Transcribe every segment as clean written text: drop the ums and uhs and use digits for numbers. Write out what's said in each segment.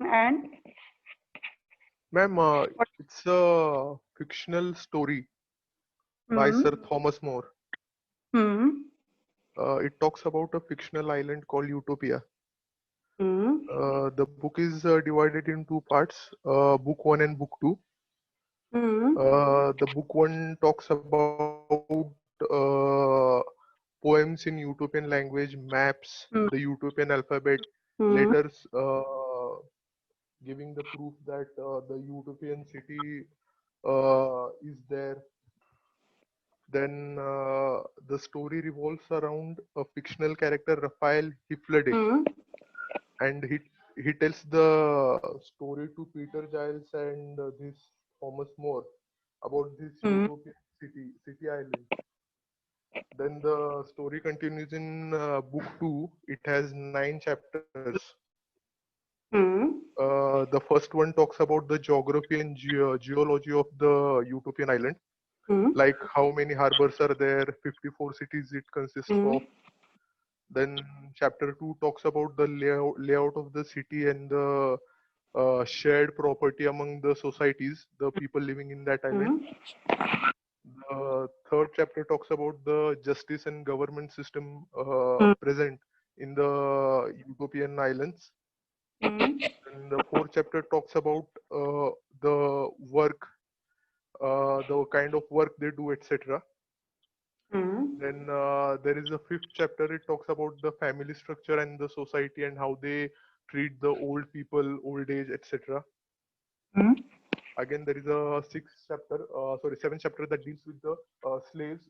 And Ma'am, it's a fictional story by hmm, Sir Thomas More. hmm, It talks about a fictional island called Utopia. hmm, The book is divided in two parts, book one and book two. hmm, The book one talks about poems in Utopian language, maps, hmm, the Utopian alphabet, hmm, letters giving the proof that the Utopian city is there. Then the story revolves around a fictional character, Raphael Hiflade, hmm, and he tells the story to Peter Giles and this Thomas More about this hmm, Utopian city island. Then the story continues in book two. It has 9 chapters. hmm, The first one talks about the geography and geology of the Utopian island, hmm, like how many harbors are there, 54 cities it consists hmm, of. Then chapter 2 talks about the layout of the city and the shared property among the societies, the people living in that island. hmm, The third chapter talks about the justice and government system hmm, present in the Utopian islands. hmm, And the fourth chapter talks about the work, the kind of work they do, etc. hmm, Then there is a fifth chapter. It talks about the family structure and the society and how they treat the old people, old age, etc. hmm, Again, there is a seventh chapter that deals with the slaves.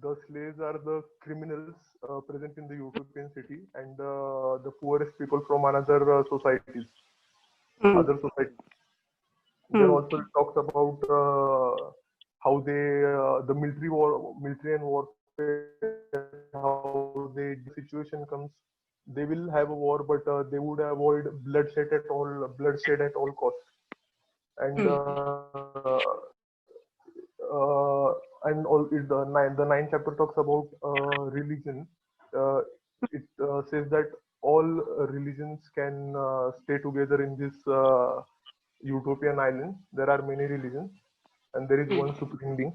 The slaves are the criminals present in the Utopian city, and the poorest people from another societies, hmm, other societies. Then hmm, also it talks about how they the military and warfare, how they if a situation comes, they will have a war, but they would avoid bloodshed at all costs. And hmm, the ninth chapter talks about religion. Uh, it says that all religions can stay together in this utopian island. There are many religions, and there is hmm. one supreme being.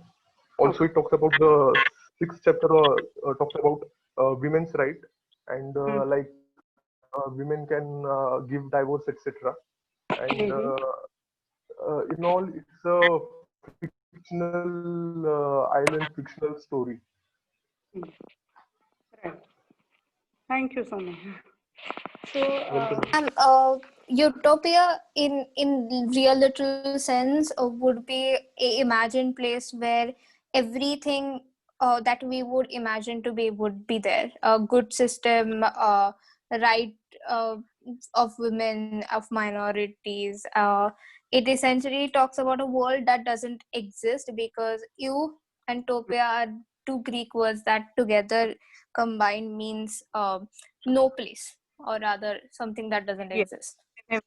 Also, Okay. it talks about the sixth chapter talks about women's right, and Hmm, like women can give divorce, etc. And hmm, in all, it's a fictional island, fictional story. hmm. Right. Thank you so much. So, Welcome. And utopia in real literal sense would be a imagined place where everything that we would imagine to be would be there. A good system, right uh, of women, of minorities. It essentially talks about a world that doesn't exist because you and topia are two Greek words that together combined means no place, or rather something that doesn't yes, exist. Nev-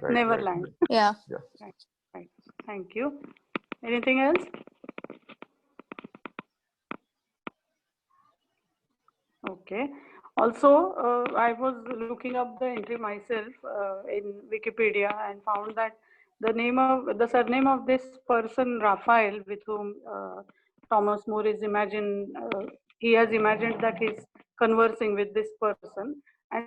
Right, right. Neverland. Yeah. Yeah. Right, right. Thank you. Anything else? Okay. Also, I was looking up the entry myself in Wikipedia and found that the surname of this person, Raphael, with whom Thomas More is he has imagined that he's conversing with this person, and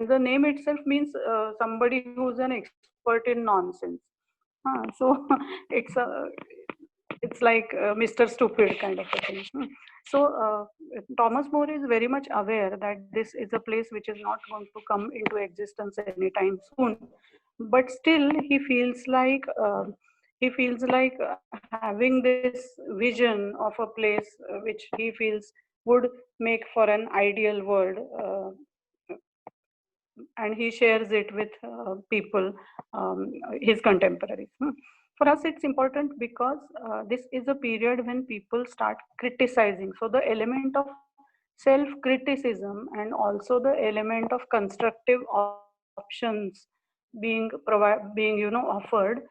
the name itself means somebody who's an expert in nonsense. So it's it's like Mr. Stupid kind of a thing. So Thomas More is very much aware that this is a place which is not going to come into existence anytime soon, but still he feels like having this vision of a place which he feels would make for an ideal world. And he shares it with people, his contemporaries. For us, it's important because this is a period when people start criticizing. So the element of self-criticism and also the element of constructive options being offered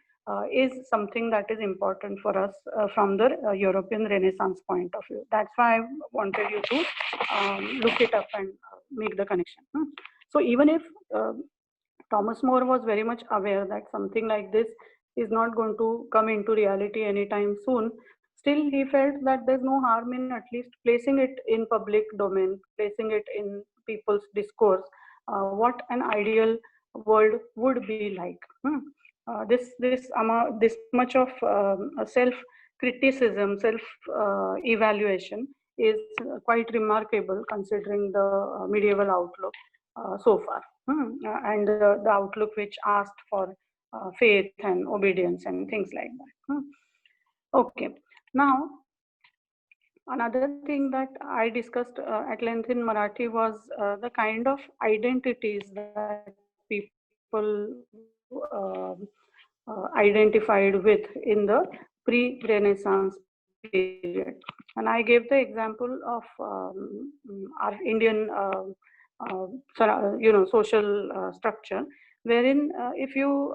is something that is important for us from the European Renaissance point of view. That's why I wanted you to look it up and make the connection. So even if Thomas More was very much aware that something like this is not going to come into reality anytime soon. Still, he felt that there's no harm in at least placing it in public domain, placing it in people's discourse, what an ideal world would be like. This much of self criticism, self evaluation is quite remarkable considering the medieval outlook so far. And the outlook which asked for faith and obedience and things like that. Okay, now another thing that I discussed at length in Marathi was the kind of identities that people identified with in the pre-Renaissance period. And I gave the example of our Indian social structure, wherein if you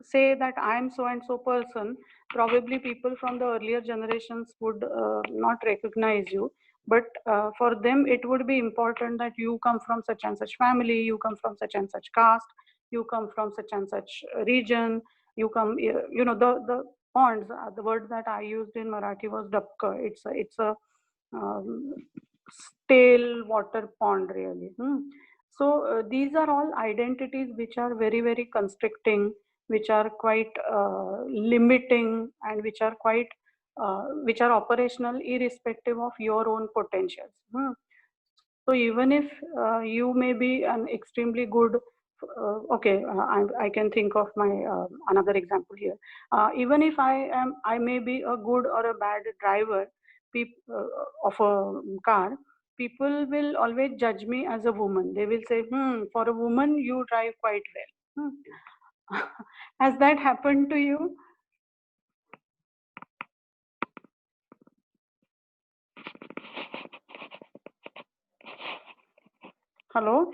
say that I am so and so person, probably people from the earlier generations would not recognize you. But for them, it would be important that you come from such and such family, you come from such and such caste, you come from such and such region, you come, the ponds, the word that I used in Marathi was dapka. It's a um, stale water pond, really. So these are all identities which are very, very constricting, which are quite limiting, and which are operational irrespective of your own potentials. So even if you may be an extremely good, I can think of my another example here. Even if I may be a good or a bad driver of a car, people will always judge me as a woman. They will say, for a woman, you drive quite well. Has that happened to you? Hello?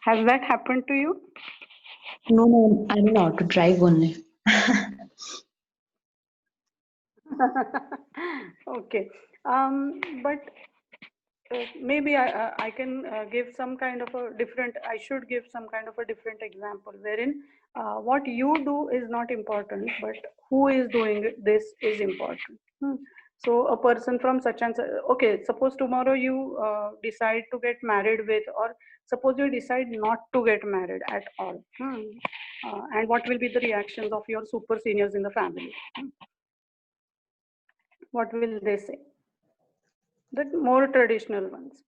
Has that happened to you? No, no, I don't know how to drive only. Okay. But maybe I can give some kind of a different, I should give some kind of a different example wherein what you do is not important, but who is doing this is important. So a person from such and such, okay, suppose tomorrow you decide to get married with, or suppose you decide not to get married at all. And what will be the reactions of your super seniors in the family? What will they say? The more traditional ones.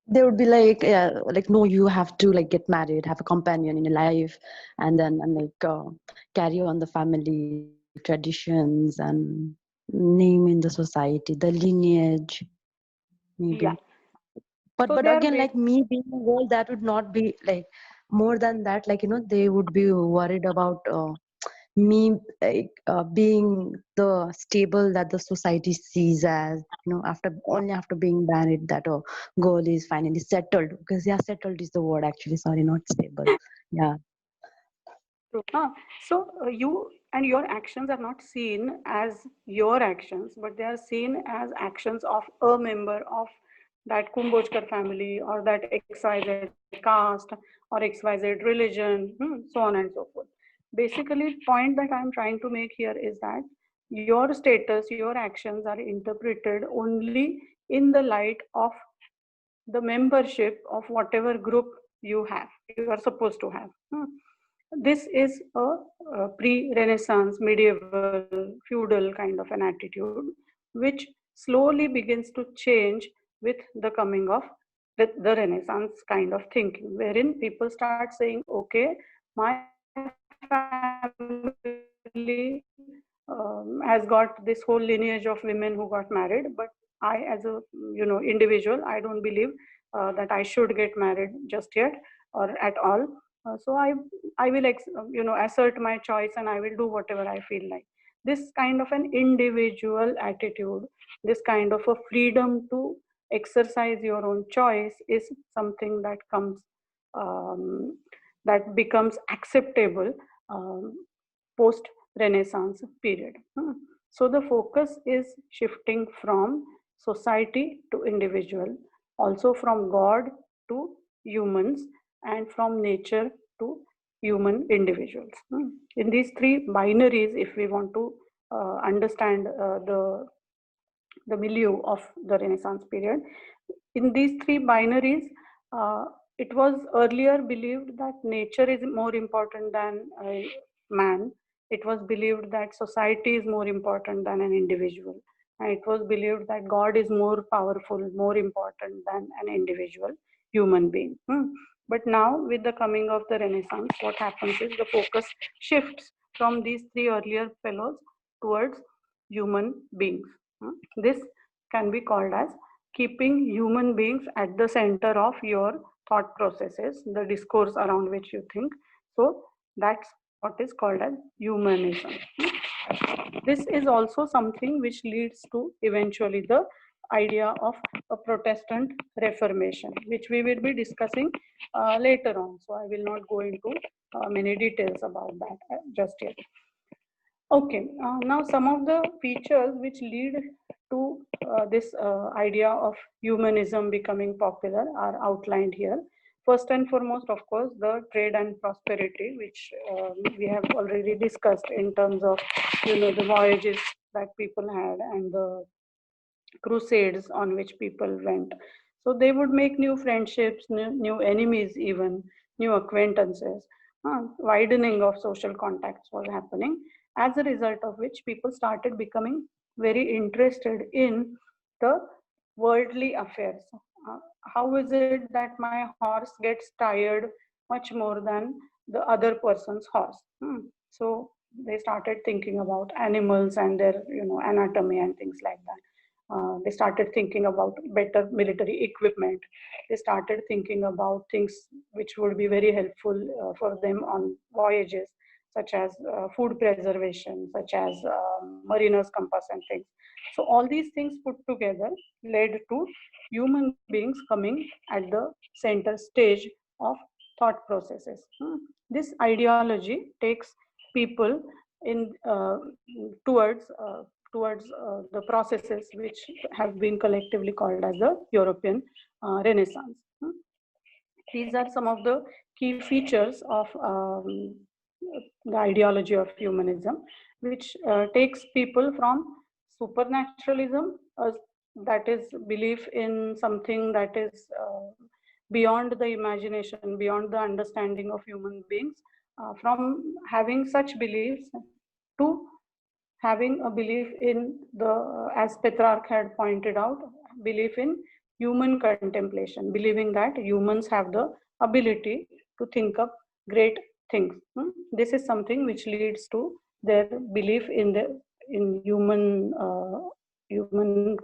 They would be like, no, you have to like get married, have a companion in your life, and then carry on the family traditions and name in the society, the lineage, Yeah. maybe. But So but they are again, like me being a girl, that would not be like more than that. Like they would be worried about me being the stable that the society sees as after only after being married that a girl is finally settled, because yeah, settled is the word actually, sorry, not stable. Yeah. true. So you and your actions are not seen as your actions, but they are seen as actions of a member of that Kumbhojkar family, or that XYZ caste, or XYZ religion, so on and so forth. Basically, point that I'm trying to make here is that your status, your actions are interpreted only in the light of the membership of whatever group you are supposed to have. This is a pre-Renaissance, medieval, feudal kind of an attitude, which slowly begins to change with the coming of the Renaissance kind of thinking, wherein people start saying, okay, my family has got this whole lineage of women who got married, but I, as a individual, I don't believe that I should get married just yet or at all. So I will assert my choice, and I will do whatever I feel like. This kind of an individual attitude, this kind of a freedom to exercise your own choice, is something that comes that becomes acceptable post Renaissance period. So the focus is shifting from society to individual. also from God to humans, and from nature to human individuals. In these three binaries, if we want to understand the milieu of the Renaissance period, in these three binaries, uh, it was earlier believed that nature is more important than man. It was believed that society is more important than an individual. And it was believed that God is more powerful, more important than an individual human being. But now, with the coming of the Renaissance, what happens is the focus shifts from these three earlier fellows towards human beings. This can be called as keeping human beings at the center of your thought processes, the discourse around which you think. So that's what is called as humanism. This is also something which leads to eventually the idea of a Protestant Reformation, which we will be discussing later on. So I will not go into many details about that just yet. Okay, now some of the features which lead to this idea of humanism becoming popular are outlined here. First and foremost, of course, the trade and prosperity, which we have already discussed in terms of, the voyages that people had and the crusades on which people went. So they would make new friendships, new enemies, even new acquaintances. Widening of social contacts was happening, as a result of which people started becoming very interested in the worldly affairs. How is it that my horse gets tired much more than the other person's horse? So they started thinking about animals and their, anatomy and things like that. They started thinking about better military equipment. They started thinking about things which would be very helpful for them on voyages, such as food preservation, such as mariner's compass and things. So all these things put together led to human beings coming at the center stage of thought processes. This ideology takes people in towards the processes which have been collectively called as the European Renaissance. These are some of the key features of the ideology of humanism, which takes people from supernaturalism, that is belief in something that is beyond the imagination, beyond the understanding of human beings, from having such beliefs to having a belief in as Petrarch had pointed out, belief in human contemplation, believing that humans have the ability to think up great things. This is something which leads to their belief in human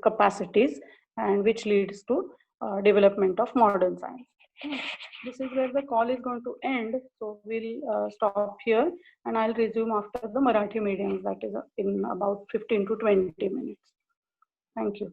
capacities, and which leads to development of modern science. This is where the call is going to end. So we'll stop here, and I'll resume after the Marathi mediums, that is in about 15 to 20 minutes. Thank you.